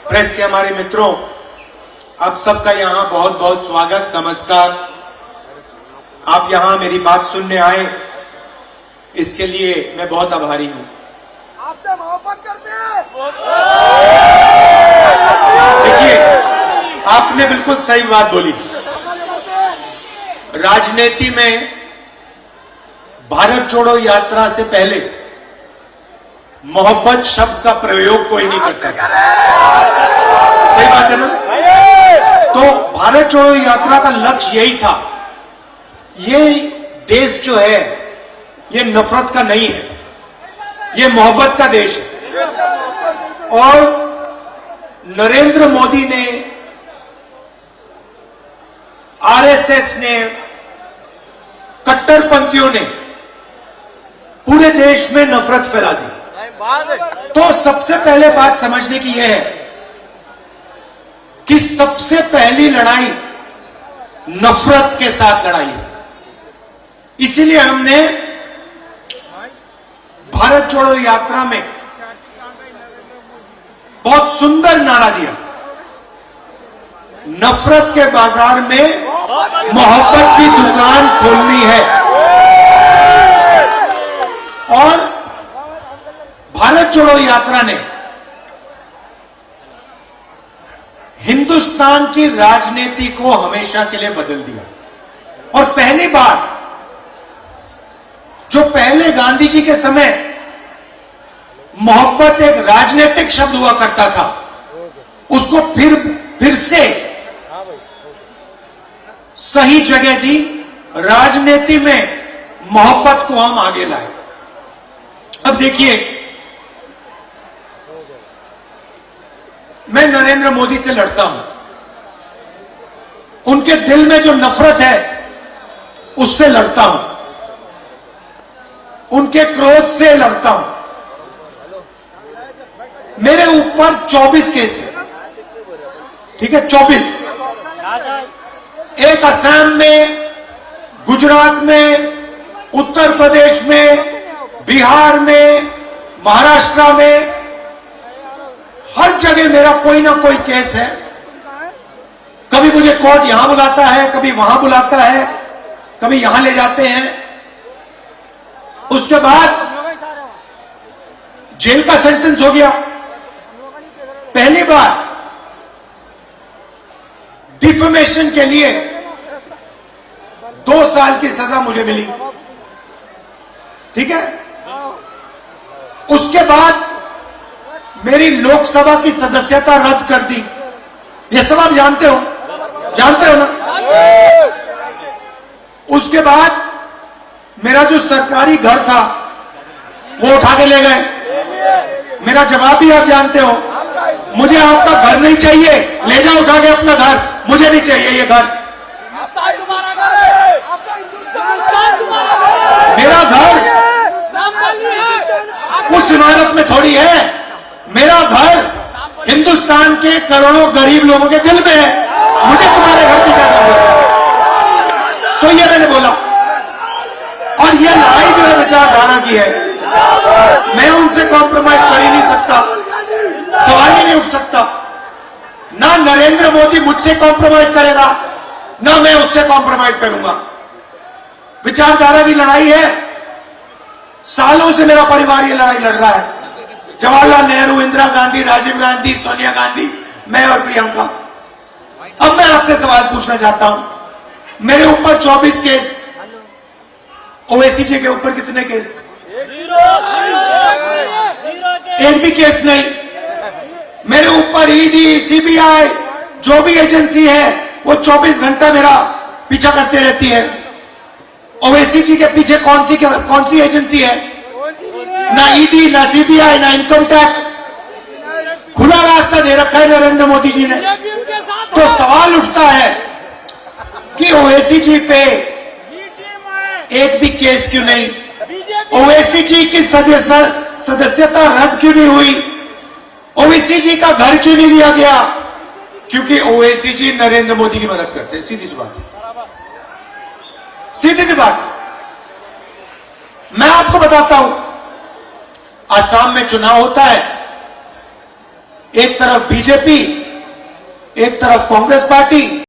Press के हमारे मित्रों, आप सबका यहाँ बहुत बहुत स्वागत, नमस्कार। आप यहाँ मेरी बात सुनने आए, इसके लिए मैं बहुत आभारी हूँ। आपसे मोहब्बत करते हैं। देखिए, आपने बिल्कुल सही बात बोली। राजनीति में भारत छोड़ो यात्रा से पहले मोहब्बत शब्द का प्रयोग कोई नहीं करता। सही बात है ना? तो भारत छोड़ो यात्रा का लक्ष्य यही था। ये देश जो है ये नफरत का नहीं है, ये मोहब्बत का देश है। और नरेंद्र मोदी ने, आरएसएस ने, कट्टरपंथियों ने पूरे देश में नफरत फैला दी। तो सबसे पहले बात समझने की यह है कि सबसे पहली लड़ाई नफरत के साथ लड़ाई है। इसीलिए हमने भारत छोड़ो यात्रा में बहुत सुंदर नारा दिया, नफरत के बाजार में मोहब्बत की दुकान खोलनी है। और भारत छोड़ो यात्रा ने हिंदुस्तान की राजनीति को हमेशा के लिए बदल दिया। और पहली बार, जो पहले गांधी जी के समय मोहब्बत एक राजनीतिक शब्द हुआ करता था, उसको फिर से सही जगह दी। राजनीति में मोहब्बत को हम आगे लाए। अब देखिए, मैं नरेंद्र मोदी से लड़ता हूं, उनके दिल में जो नफरत है उससे लड़ता हूं, उनके क्रोध से लड़ता हूं। मेरे ऊपर 24 केस है, ठीक है, 24। एक असम में, गुजरात में, उत्तर प्रदेश में, बिहार में, महाराष्ट्र में, हर जगह मेरा कोई ना कोई केस है। कभी मुझे कोर्ट यहां बुलाता है, कभी वहां बुलाता है, कभी यहां ले जाते हैं। उसके बाद जेल का सेंटेंस हो गया। पहली बार डिफेमेशन के लिए 2 साल की सजा मुझे मिली, ठीक है। उसके बाद मेरी लोकसभा की सदस्यता रद्द कर दी। ये सब आप जानते हो ना? उसके बाद मेरा जो सरकारी घर था वो उठा के ले गए। मेरा जवाब भी आप जानते हो, मुझे आपका घर नहीं चाहिए, ले जाओ उठा के अपना घर, मुझे नहीं चाहिए ये घर। मेरा घर उस इमारत में थोड़ी है, मेरा घर हिंदुस्तान के करोड़ों गरीब लोगों के दिल में है। मुझे तुम्हारे घर की क्या जरूरत है? तो ये मैंने बोला। और ये लड़ाई जो है विचारधारा की है, मैं उनसे कॉम्प्रोमाइज कर ही नहीं सकता, सवाल ही नहीं उठ सकता। ना नरेंद्र मोदी मुझसे कॉम्प्रोमाइज करेगा, ना मैं उससे कॉम्प्रोमाइज करूंगा। विचारधारा की लड़ाई है। सालों से मेरा परिवार ये लड़ाई लड़ रहा है। जवाहरलाल नेहरू, इंदिरा गांधी, राजीव गांधी, सोनिया गांधी, मैं और प्रियंका। अब मैं आपसे सवाल पूछना चाहता हूं, मेरे ऊपर 24 केस, ओवैसी जी के ऊपर कितने केस? एक भी केस नहीं। मेरे ऊपर ईडी, सीबीआई, जो भी एजेंसी है वो 24 घंटा मेरा पीछा करते रहती है। ओवैसी जी के पीछे कौन सी एजेंसी है? ना ईडी, ना सीबीआई, ना इनकम टैक्स। खुला रास्ता दे रखा है नरेंद्र मोदी जी ने। तो सवाल उठता है कि ओवैसी जी पे एक भी केस क्यों नहीं? ओवैसी जी की सदस्यता रद्द क्यों नहीं हुई? ओवैसी जी का घर क्यों नहीं लिया गया? क्योंकि ओवैसी जी नरेंद्र मोदी की मदद करते हैं। सीधी सी बात है, सीधी सी बात। मैं आपको बताता हूं, असम में चुनाव होता है, एक तरफ बीजेपी, एक तरफ कांग्रेस पार्टी,